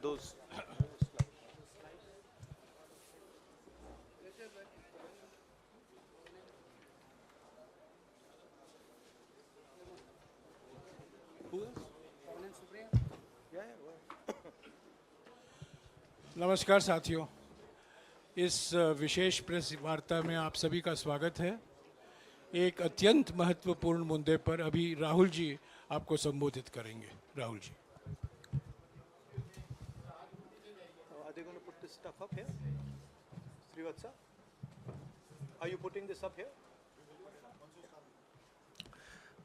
those. नमस्कार साथियों, इस विशेष प्रेस वार्ता में आप सभी का स्वागत है। एक अत्यंत महत्वपूर्ण मुद्दे पर अभी राहुल जी आपको संबोधित करेंगे। Rahul ji. Are they going to put this stuff up here? Srivatsa, are you putting this up here?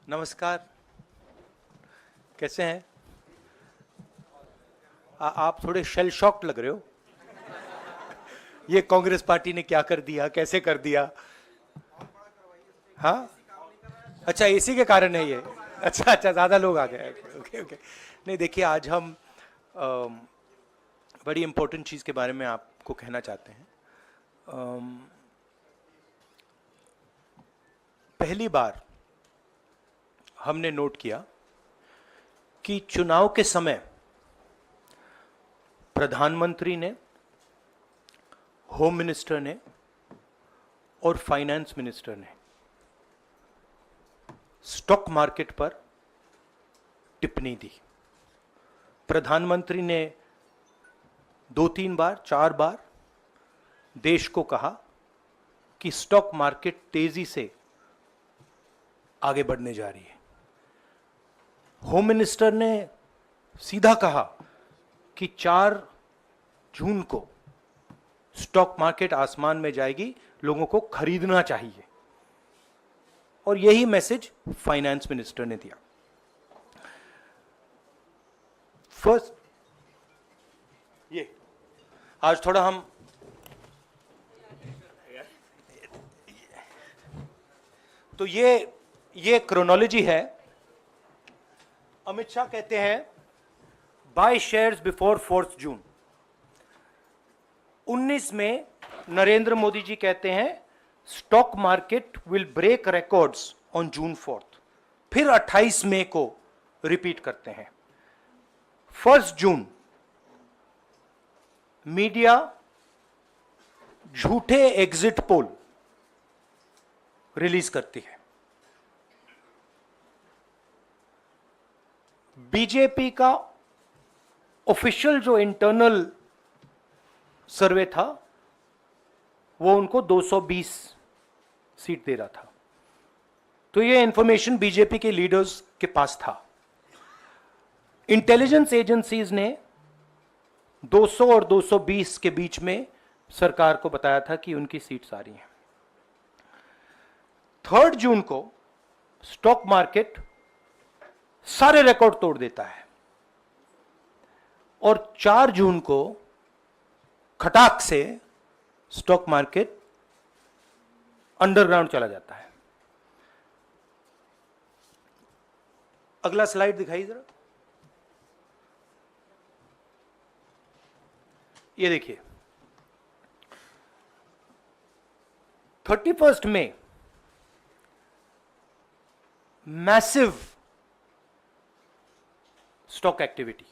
नमस्कार, कैसे हैं? आप थोड़े शेल शॉक्ड लग रहे हो। ये कांग्रेस पार्टी ने क्या कर दिया, कैसे कर दिया? हाँ, अच्छा इसी के कारण है ये। अच्छा ज्यादा लोग आ गए। Okay okay. नहीं देखिए, आज हम बड़ी इंपॉर्टेंट चीज के बारे में आपको कहना चाहते हैं। पहली बार हमने नोट किया कि चुनाव के समय प्रधानमंत्री ने, होम मिनिस्टर ने और फाइनेंस मिनिस्टर ने स्टॉक मार्केट पर टिप्पणी दी। प्रधानमंत्री ने 2-3 बार, 4 बार देश को कहा कि स्टॉक मार्केट तेजी से आगे बढ़ने जा रही है। होम मिनिस्टर ने सीधा कहा कि 4 जून को स्टॉक मार्केट आसमान में जाएगी, लोगों को खरीदना चाहिए। और यही मैसेज फाइनेंस मिनिस्टर ने दिया। फर्स्ट, ये आज थोड़ा हम तो ये क्रोनोलॉजी है। अमित शाह कहते हैं बाय शेयर्स बिफोर 4 जून। 19 में नरेंद्र मोदी जी कहते हैं stock market will break records on June 4। फिर 28 मई को रिपीट करते हैं। 1 जून मीडिया झूठे एग्जिट पोल रिलीज करती है। बीजेपी का ऑफिशियल जो इंटरनल सर्वे था वो उनको 220 सीट दे रहा था। तो ये इंफॉर्मेशन बीजेपी के लीडर्स के पास था। इंटेलिजेंस एजेंसीज ने 200 और 220 के बीच में सरकार को बताया था कि उनकी सीट्स आ रही हैं। 3 जून को स्टॉक मार्केट सारे रिकॉर्ड तोड़ देता है और 4 जून को खटाक से स्टॉक मार्केट अंडरग्राउंड चला जाता है। अगला स्लाइड दिखाइए जरा। ये देखिए, 31 मई massive stock activity,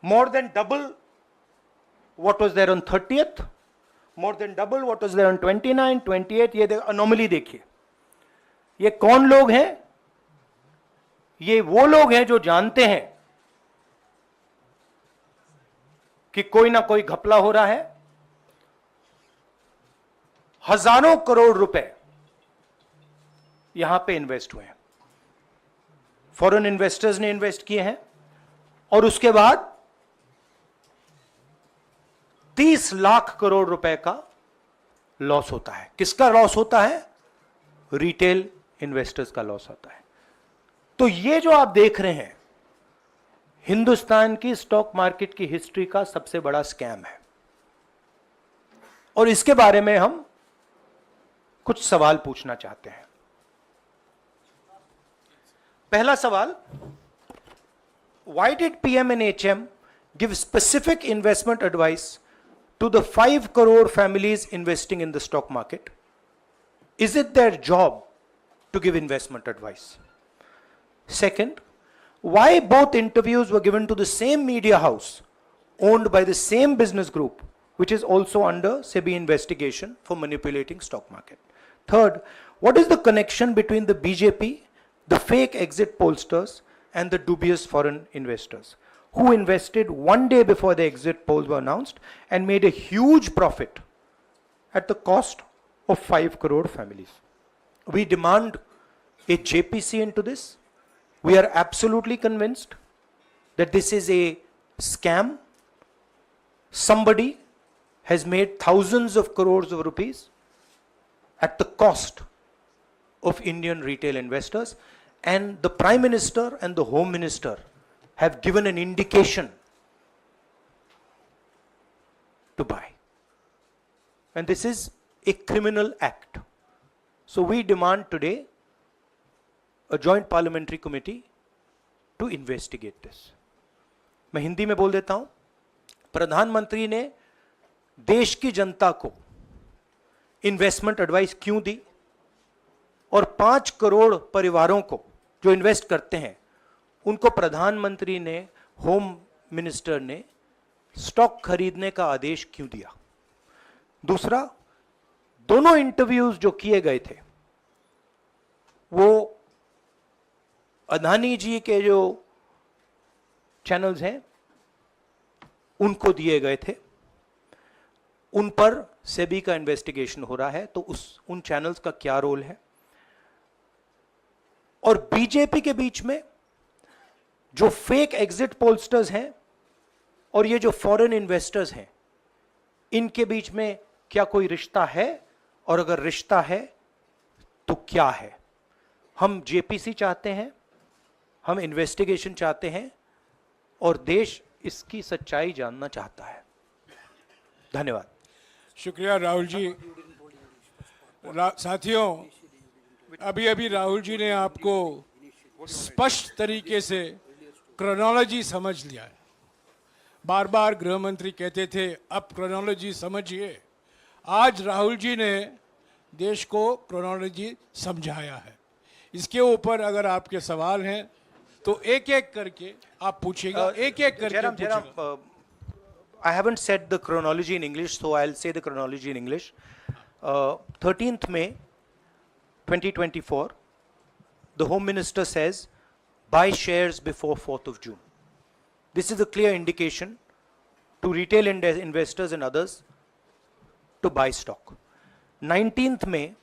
more than double what was there on 30th, more than double what was there on 29, 28। ये अनोमली देखिए। ये कौन लोग हैं? ये वो लोग हैं जो जानते हैं कि कोई ना कोई घपला हो रहा है। हजारों करोड़ रुपए यहां पे इन्वेस्ट हुए हैं, फॉरेन इन्वेस्टर्स ने इन्वेस्ट किए हैं। और उसके बाद 30 लाख करोड़ रुपए का लॉस होता है। किसका लॉस होता है? रिटेल इन्वेस्टर्स का लॉस होता है। तो ये जो आप देख रहे हैं, हिंदुस्तान की स्टॉक मार्केट की हिस्ट्री का सबसे बड़ा स्कैम है। और इसके बारे में हम कुछ सवाल पूछना चाहते हैं। पहला सवाल, why did PM and HM give specific investment advice to the 5 crore families investing in the stock market? Is it their job to give investment advice? Second, why both interviews were given to the same media house owned by the same business group, which is also under SEBI investigation for manipulating stock market. Third, what is the connection between the BJP, the fake exit pollsters, and the dubious foreign investors who invested one day before the exit polls were announced and made a huge profit at the cost of 5 crore families? We demand a JPC into this. We are absolutely convinced that this is a scam. Somebody has made thousands of crores of rupees at the cost of Indian retail investors, and the Prime Minister and the Home Minister have given an indication to buy. And this is a criminal act. So we demand today a joint parliamentary committee to investigate this. मैं हिंदी में बोल देता हूं, प्रधानमंत्री ने देश की जनता को इन्वेस्टमेंट एडवाइस क्यों दी और 5 करोड़ परिवारों को जो इन्वेस्ट करते हैं उनको प्रधानमंत्री ने, होम मिनिस्टर ने स्टॉक खरीदने का आदेश क्यों दिया? दूसरा, दोनों इंटरव्यूज जो किए गए थे वो अदानी जी के जो चैनल्स हैं उनको दिए गए थे, उन पर सेबी का इन्वेस्टिगेशन हो रहा है, तो उन चैनल्स का क्या रोल है? और बीजेपी के बीच में जो फेक एग्जिट पोलस्टर्स हैं और ये जो फॉरेन इन्वेस्टर्स हैं, इनके बीच में क्या कोई रिश्ता है? और अगर रिश्ता है तो क्या है? हम जेपीसी चाहते हैं, हम इन्वेस्टिगेशन चाहते हैं और देश इसकी सच्चाई जानना चाहता है। धन्यवाद। शुक्रिया राहुल जी। साथियों, अभी अभी राहुल जी ने आपको स्पष्ट तरीके से क्रोनोलॉजी समझ लिया है। बार बार गृह मंत्री कहते थे अब क्रोनोलॉजी समझिए। आज राहुल जी ने देश को क्रोनोलॉजी समझाया है। इसके ऊपर अगर आपके सवाल हैं तो एक एक करके आप पूछिएगा, एक एक करके पूछिएगा। I haven't said the chronology in English, so I'll say the chronology in English. 13th May 2024, the Home Minister says, buy shares before 4th of June. This is a clear indication to retail investors and others to buy stock. 19th May,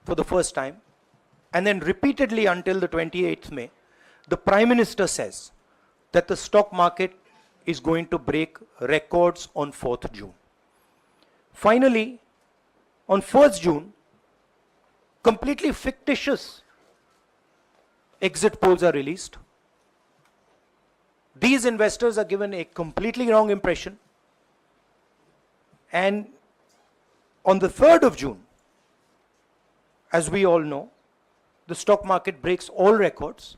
for the first time, and then repeatedly until the 28th May, the Prime Minister says that the stock market is going to break records on 4th June. Finally, on 1st June, completely fictitious exit polls are released. These investors are given a completely wrong impression. And on the 3rd of June, as we all know, the stock market breaks all records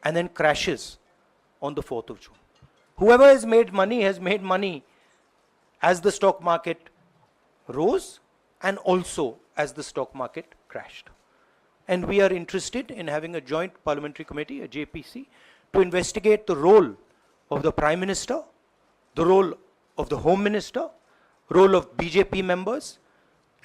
and then crashes on the 4th of June. Whoever has made money as the stock market rose and also as the stock market crashed. And we are interested in having a joint parliamentary committee, a JPC, to investigate the role of the Prime Minister, the role of the Home Minister, role of BJP members,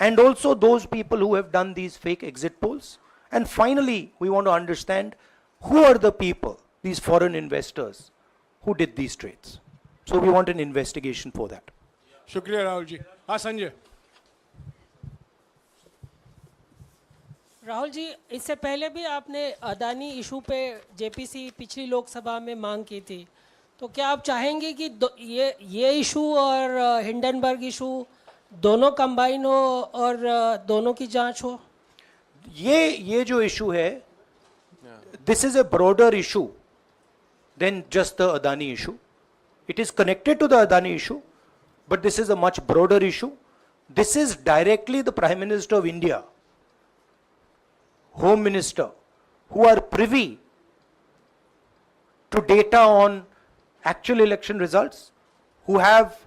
and also those people who have done these fake exit polls. And finally, we want to understand who are the people, these foreign investors, who did these trades. So we want an investigation for that. शुक्रिया राहुल जी। हाँ संजय। राहुल जी, इससे पहले भी आपने Adani issue पे JPC पिछली लोकसभा में मांग की थी, तो क्या आप चाहेंगे कि ये इशू और हिंडनबर्ग इशू दोनों कंबाइन हो और दोनों की जांच हो? ये जो इशू है, this is a broader issue than just the Adani issue. It is connected to the Adani issue, but this is a much broader issue. This is directly the Prime Minister of India, Home Minister, who are privy to data on actual election results, who have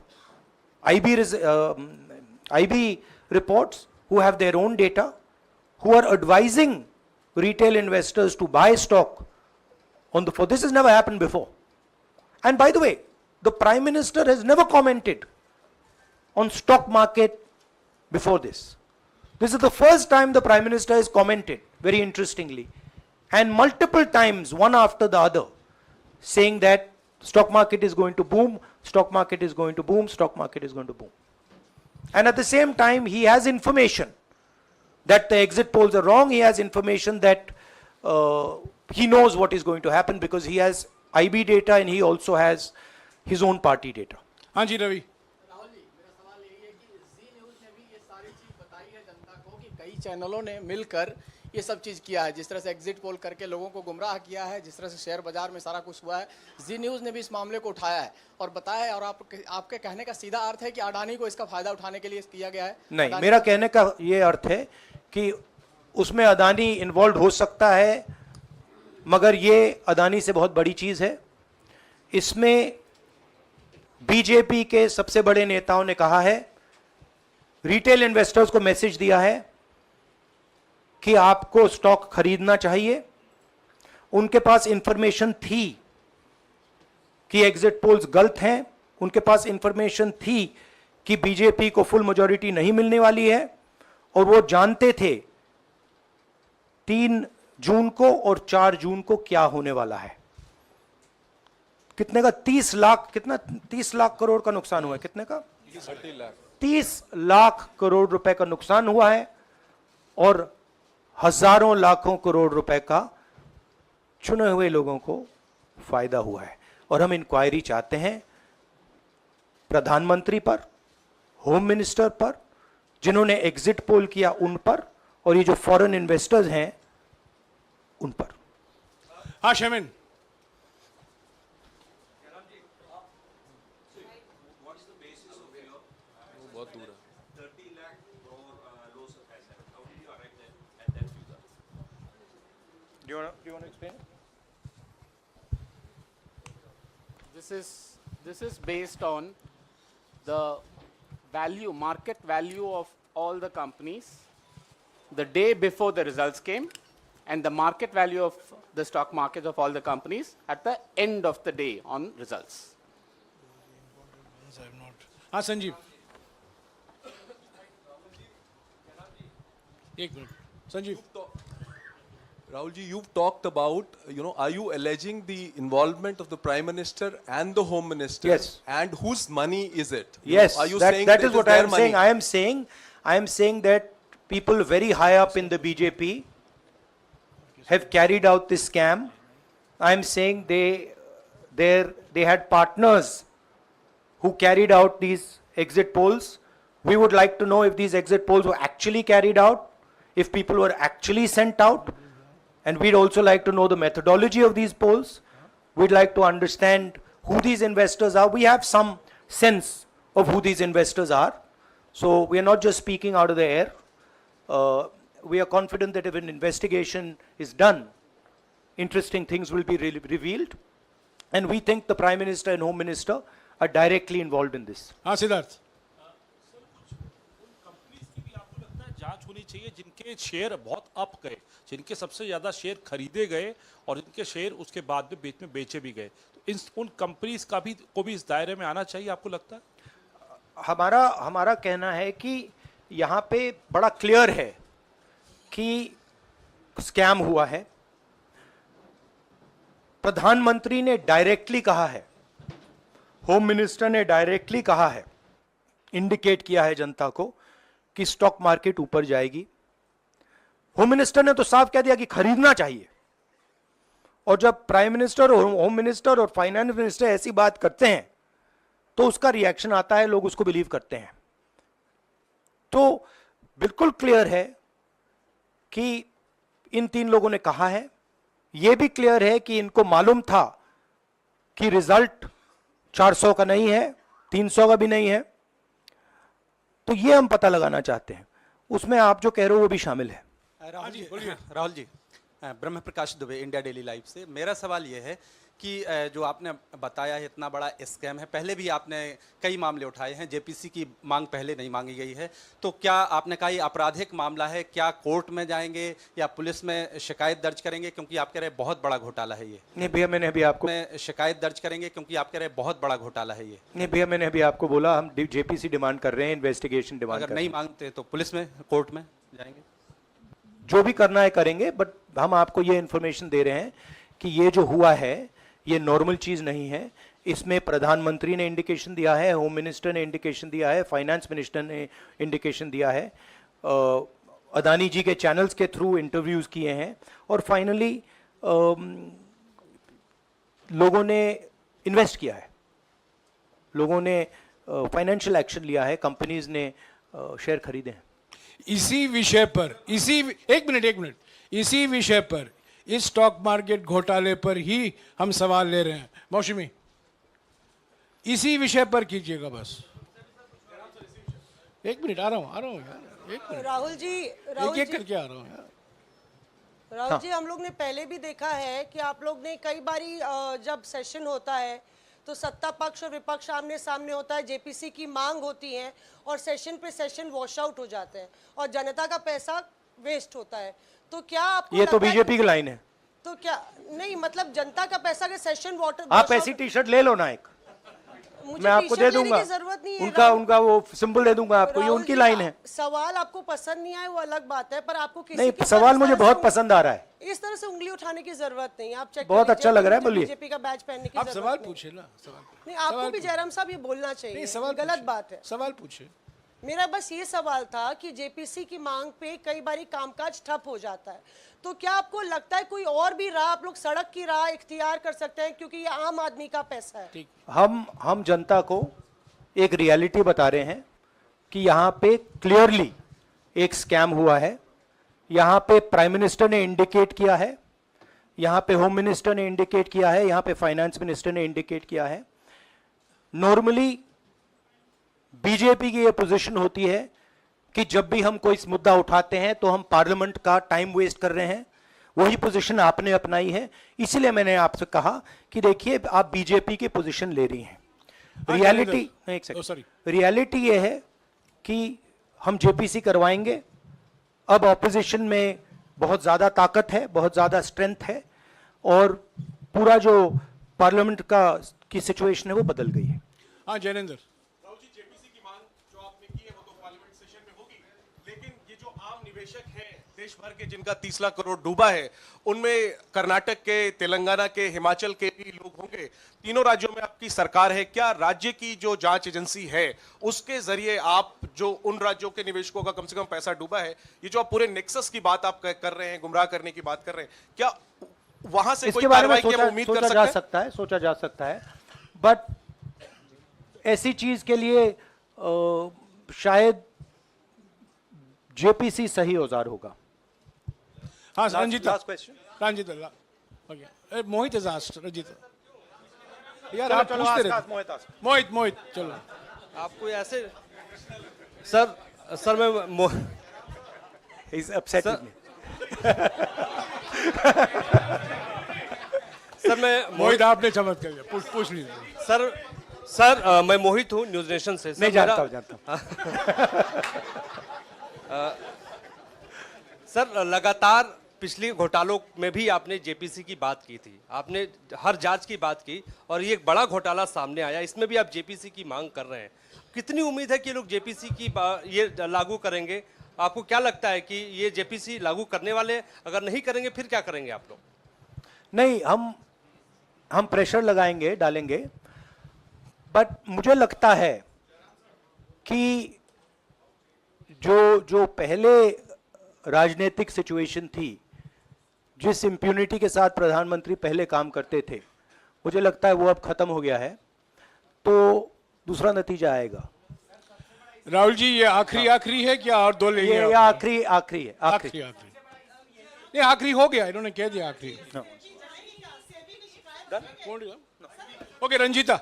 IB reports, who have their own data, who are advising retail investors to buy stock on the floor. This has never happened before. And by the way, the Prime Minister has never commented on stock market before this. This is the first time the Prime Minister has commented, very interestingly, and multiple times, one after the other, saying that stock market is going to boom, stock market is going to boom, stock market is going to boom. And at the same time, he has information that the exit polls are wrong. He has information that he knows what is going to happen because he has IB data and he also has his own party data. हाँ जी रवि। राहुल जी, मेरा सवाल यही है कि जी news ने भी ये सारी चीज़ बताई है जनता को कि कई चैनलों ने मिलकर ये सब चीज़ किया है, जिस तरह से एग्जिट पोल करके लोगों को गुमराह किया है, जिस तरह से शेयर बाजार में सारा कुछ हुआ है। जी न्यूज़ ने भी इस मामले को उठाया है और बताया है, और आपके कहने का सीधा अर्थ है कि अडानी को इसका फायदा उठाने के लिए किया गया है? नहीं, मेरा कहने का ये अर्थ है कि उसमें अदानी इन्वॉल्व हो सकता है, मगर ये अदानी से बहुत बड़ी चीज है। इसमें बीजेपी के सबसे बड़े नेताओं ने कहा है, रिटेल इन्वेस्टर्स को मैसेज दिया है कि आपको स्टॉक खरीदना चाहिए। उनके पास इंफॉर्मेशन थी कि एग्जिट पोल्स गलत हैं, उनके पास इंफॉर्मेशन थी कि बीजेपी को फुल मेजॉरिटी नहीं मिलने वाली है, और वो जानते थे 3 जून को और 4 जून को क्या होने वाला है। कितने का 30 लाख, कितना 30 लाख करोड़ का नुकसान हुआ है, कितने का 30 लाख करोड़ रुपए का नुकसान हुआ है, और हजारों लाखों करोड़ रुपए का चुने हुए लोगों को फायदा हुआ है। और हम इंक्वायरी चाहते हैं प्रधानमंत्री पर, होम मिनिस्टर पर, जिन्होंने एग्जिट पोल किया उन पर, और ये जो फॉरेन इन्वेस्टर्स हैं उन पर। हाँ शेमिन। Do you want to explain? This is based on the value, market value of all the companies the day before the results came, and the market value of the stock market of all the companies at the end of the day on results. हाँ संजीव, एक minute Sanjeev. Rahul ji, you've talked about, are you alleging the involvement of the Prime Minister and the Home Minister? Yes. And whose money is it? Yes, Are you that saying is it what I their am money? saying. I am saying that people very high up in the BJP have carried out this scam. I am saying they had partners who carried out these exit polls. We would like to know if these exit polls were actually carried out, if people were actually sent out, and we'd also like to know the methodology of these polls. We'd like to understand who these investors are. We have some sense of who these investors are. So we are not just speaking out of the air. We are confident that if an investigation is done, interesting things will be revealed. And we think the Prime Minister and Home Minister are directly involved in this. हाँ Siddharth. Companies की भी आपको लगता है जांच होनी चाहिए जिनके शेयर बहुत अप गए, जिनके सबसे ज्यादा शेयर खरीदे गए और जिनके शेयर उसके बाद में बीच में बेचे भी गए, तो उन कंपनीज का भी को भी इस दायरे में आना चाहिए, आपको लगता है? हमारा कहना है कि यहाँ पे बड़ा क्लियर है कि स्कैम हुआ है। प्रधानमंत्री ने डायरेक्टली कहा है, होम मिनिस्टर ने डायरेक्टली कहा है, इंडिकेट किया है जनता को कि स्टॉक मार्केट ऊपर जाएगी। होम मिनिस्टर ने तो साफ कह दिया कि खरीदना चाहिए, और जब प्राइम मिनिस्टर और होम मिनिस्टर और फाइनेंस मिनिस्टर ऐसी बात करते हैं तो उसका रिएक्शन आता है, लोग उसको बिलीव करते हैं। तो बिल्कुल क्लियर है कि इन 3 लोगों ने कहा है, यह भी क्लियर है कि इनको मालूम था कि रिजल्ट 400 का नहीं है, 300 का भी नहीं है। तो ये हम पता लगाना चाहते हैं, उसमें आप जो कह रहे हो वो भी शामिल है। राहुल जी, ब्रह्म प्रकाश दुबे, इंडिया डेली लाइव से। मेरा सवाल यह है कि जो आपने बताया है इतना बड़ा स्कैम है, पहले भी आपने कई मामले उठाए हैं, जेपीसी की मांग पहले नहीं मांगी गई है, तो क्या आपने कहा ये आपराधिक मामला है, क्या कोर्ट में जाएंगे या पुलिस में शिकायत दर्ज करेंगे, क्योंकि आप कह रहे हैं बहुत बड़ा घोटाला है ये? नहीं भैया, मैंने अभी आपको में शिकायत दर्ज करेंगे क्योंकि आप कह रहे हैं बहुत बड़ा घोटाला है ये? नहीं भैया, मैंने अभी आपको बोला हम जेपीसी डिमांड कर रहे हैं, इन्वेस्टिगेशन डिमांड कर अगर रहे नहीं हैं। मांगते तो पुलिस में, कोर्ट में जाएंगे? जो भी करना है करेंगे, बट हम आपको ये इन्फॉर्मेशन दे रहे हैं कि ये जो हुआ है ये नॉर्मल चीज नहीं है। इसमें प्रधानमंत्री ने इंडिकेशन दिया है, होम मिनिस्टर ने इंडिकेशन दिया है, फाइनेंस मिनिस्टर ने इंडिकेशन दिया है, अदानी जी के चैनल्स के थ्रू इंटरव्यूज किए हैं, और फाइनली लोगों ने इन्वेस्ट किया है, लोगों ने फाइनेंशियल एक्शन लिया है, कंपनीज ने शेयर खरीदे हैं। इसी विषय पर, एक मिनट, इसी विषय पर, इस स्टॉक मार्केट घोटाले पर ही हम सवाल ले रहे हैं। मौसमी, इसी विषय पर कीजिएगा बस। एक मिनट, आ रहा हूँ यार, एक मिनट, राहुल जी, एक करके आ रहा हूँ यार। राहुल जी, हम लोग ने पहले भी देखा है कि आप लोग ने कई बारी जब सेशन होता है तो सत्ता पक्ष और विपक्ष आमने सामने होता है, जेपीसी की मांग होती है और सेशन पे सेशन वॉश आउट हो जाते हैं और जनता का पैसा वेस्ट होता है। तो क्या आपको ये तो लगता है बीजेपी की लाइन है। तो क्या नहीं, मतलब जनता का पैसा के सेशन वाटर आप ऐसी टी शर्ट ले लो ना एक, मैं आपको दे दूंगा, जरूरत नहीं है। उनका वो सिंबल दे दूंगा आपको, ये राहुल उनकी जी, लाइन है। सवाल आपको पसंद नहीं आए वो अलग बात है, पर आपको किसी नहीं, के सवाल इस मुझे तरह से बहुत पसंद आ रहा है। इस तरह से उंगली उठाने की जरूरत नहीं है। आप चेक बहुत अच्छा लग रहा है, बोलिए। बीजेपी का बैच पहनने की आप जरूरत सवाल नहीं। पूछे ना, सवाल नहीं, आपको भी जयराम साहब ये बोलना चाहिए, नहीं, सवाल गलत पूछे, बात है। सवाल पूछे। मेरा बस ये सवाल था कि जेपीसी की मांग पे कई बारी कामकाज ठप हो जाता है, तो क्या आपको लगता है कोई और भी राह आप लोग सड़क की राह इख्तियार कर सकते हैं, क्योंकि ये आम आदमी का पैसा है। हम जनता को एक रियलिटी बता रहे हैं कि यहाँ पे क्लियरली एक स्कैम हुआ है। यहाँ पे प्राइम मिनिस्टर ने इंडिकेट किया है, यहाँ पे होम मिनिस्टर ने इंडिकेट किया है, यहाँ पे फाइनेंस मिनिस्टर ने इंडिकेट किया है। नॉर्मली बीजेपी की ये पोजीशन होती है कि जब भी हम कोई मुद्दा उठाते हैं तो हम पार्लियामेंट का टाइम वेस्ट कर रहे हैं। वही पोजीशन आपने अपनाई है, इसलिए मैंने आपसे कहा कि देखिए आप बीजेपी की पोजीशन ले रही हैं। रियलिटी, एक सेकंड, रियलिटी ये है कि हम जेपीसी करवाएंगे। अब ऑपोजिशन में बहुत ज्यादा ताकत है, बहुत ज्यादा स्ट्रेंथ है, और पूरा जो पार्लियामेंट की सिचुएशन है वो बदल गई है। हाँ जयेंद्र, राहुल जी, जेपीसी की मांग जो आपने की है वो तो पार्लियामेंट सेशन में होगी, लेकिन ये जो आम निवेशक हैं देश भर के जिनका 30 लाख करोड़ डूबा है, उनमें कर्नाटक के, तेलंगाना के, हिमाचल के भी लोग होंगे। तीनों राज्यों में आपकी सरकार है, क्या राज्य की जो जांच एजेंसी है उसके जरिए आप जो उन राज्यों के निवेशकों का कम से कम पैसा डूबा है, ये जो आप पूरे नेक्सस की बात आप कर रहे हैं, गुमराह करने की बात कर रहे हैं, क्या वहां से कोई इसके बारे में कार्रवाई की हम उम्मीद कर सोचा जा सकता है, सोचा जा सकता है, बट ऐसी चीज के लिए शायद जेपीसी सही औजार होगा। हाँ Ranjita, last question, Ranjita, okay, Mohit is asked, Ranjita यार आप पूछते रहे। मोहित चलो। आपको ऐसे सर मैं इज अपसेट सर मैं मोहित आपने चमत्कार किया, पूछ लीजिए। सर मैं मोहित हूँ न्यूज नेशन से। नहीं, जानता हूँ। सर लगातार पिछले घोटालों में भी आपने जेपीसी की बात की थी, आपने हर जांच की बात की, और ये एक बड़ा घोटाला सामने आया, इसमें भी आप जेपीसी की मांग कर रहे हैं। कितनी उम्मीद है कि लोग जेपीसी की ये लागू करेंगे? आपको क्या लगता है कि ये जेपीसी लागू करने वाले, अगर नहीं करेंगे फिर क्या करेंगे आप लोग? नहीं, हम प्रेशर लगाएंगे, डालेंगे, बट मुझे लगता है कि जो पहले राजनीतिक सिचुएशन थी, जिस इम्प्यूनिटी के साथ प्रधानमंत्री पहले काम करते थे, मुझे लगता है वो अब खत्म हो गया है, तो दूसरा नतीजा आएगा। राहुल जी, ये आखिरी है क्या और दो लेंगे? ये आखिरी है, आखिरी नहीं, आखिरी हो गया, इन्होंने कह दिया आखिरी। ओके रंजीता।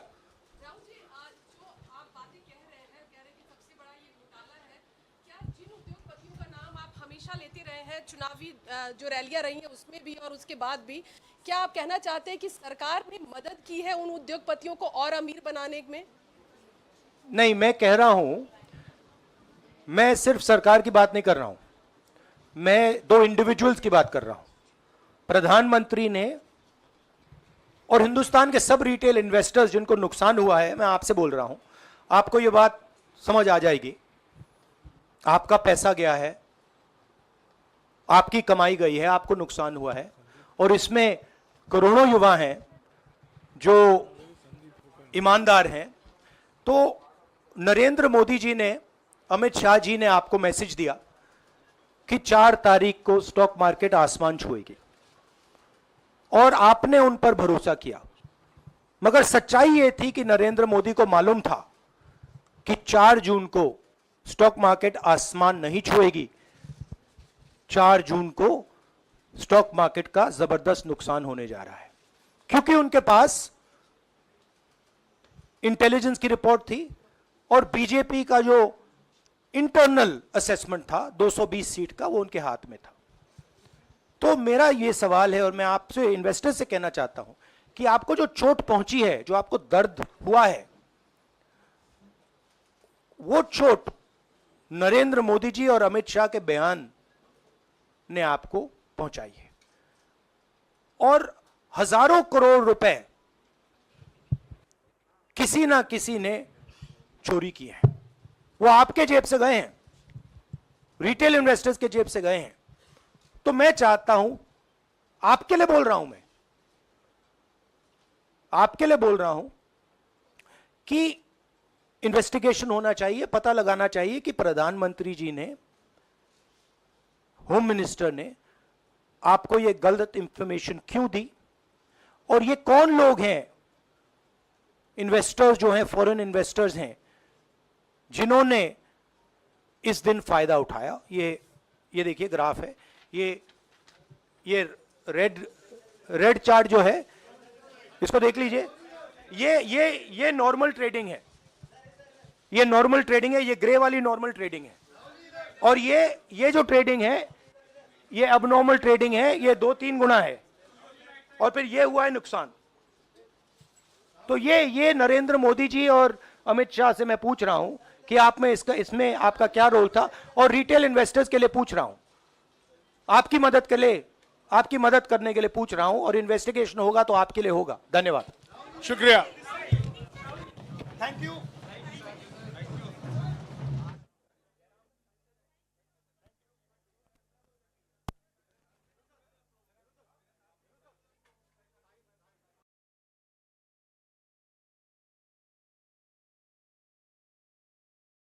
लेते गए हैं, चुनावी जो रैलियां रही हैं उसमें भी और उसके बाद भी, क्या आप कहना चाहते हैं कि सरकार ने मदद की है उन उद्योगपतियों को और अमीर बनाने में? नहीं, मैं कह रहा हूं, मैं सिर्फ सरकार की बात नहीं कर रहा हूं, मैं दो इंडिविजुअल्स की बात कर रहा हूं। प्रधानमंत्री ने और हिंदुस्तान के सब रिटेल इन्वेस्टर्स जिनको नुकसान हुआ है, मैं आपसे बोल रहा हूं, आपको यह बात समझ आ जाएगी। आपका पैसा गया है, आपकी कमाई गई है, आपको नुकसान हुआ है, और इसमें करोड़ों युवा हैं जो ईमानदार हैं। तो नरेंद्र मोदी जी ने, अमित शाह जी ने आपको मैसेज दिया कि 4 तारीख को स्टॉक मार्केट आसमान छुएगी, और आपने उन पर भरोसा किया। मगर सच्चाई यह थी कि नरेंद्र मोदी को मालूम था कि 4 जून को स्टॉक मार्केट आसमान नहीं छुएगी। 4 जून को स्टॉक मार्केट का जबरदस्त नुकसान होने जा रहा है, क्योंकि उनके पास इंटेलिजेंस की रिपोर्ट थी और बीजेपी का जो इंटरनल असेसमेंट था 220 सीट का, वो उनके हाथ में था। तो मेरा यह सवाल है, और मैं आपसे इन्वेस्टर से कहना चाहता हूं कि आपको जो चोट पहुंची है, जो आपको दर्द हुआ है, वो चोट नरेंद्र मोदी जी और अमित शाह के बयान ने आपको पहुंचाई है। और हजारों करोड़ रुपए किसी ना किसी ने चोरी किए हैं, वो आपके जेब से गए हैं, रिटेल इन्वेस्टर्स के जेब से गए हैं। तो मैं चाहता हूं, आपके लिए बोल रहा हूं, मैं आपके लिए बोल रहा हूं कि इन्वेस्टिगेशन होना चाहिए, पता लगाना चाहिए कि प्रधानमंत्री जी ने, होम मिनिस्टर ने आपको यह गलत इंफॉर्मेशन क्यों दी, और ये कौन लोग हैं, इन्वेस्टर्स जो हैं, फॉरेन इन्वेस्टर्स हैं, जिन्होंने इस दिन फायदा उठाया। ये देखिए ग्राफ है, ये रेड चार्ट जो है, इसको देख लीजिए। ये नॉर्मल ट्रेडिंग है, ये नॉर्मल ट्रेडिंग है, ये ग्रे वाली नॉर्मल ट्रेडिंग है, और ये जो ट्रेडिंग है ये अबनॉर्मल ट्रेडिंग है, ये 2-3 गुना है, और फिर ये हुआ है नुकसान। तो ये नरेंद्र मोदी जी और अमित शाह से मैं पूछ रहा हूं कि आप में इसमें आपका क्या रोल था, और रिटेल इन्वेस्टर्स के लिए पूछ रहा हूं, आपकी मदद के लिए, आपकी मदद करने के लिए पूछ रहा हूं, और इन्वेस्टिगेशन होगा तो आपके लिए होगा। धन्यवाद, शुक्रिया। Thank you.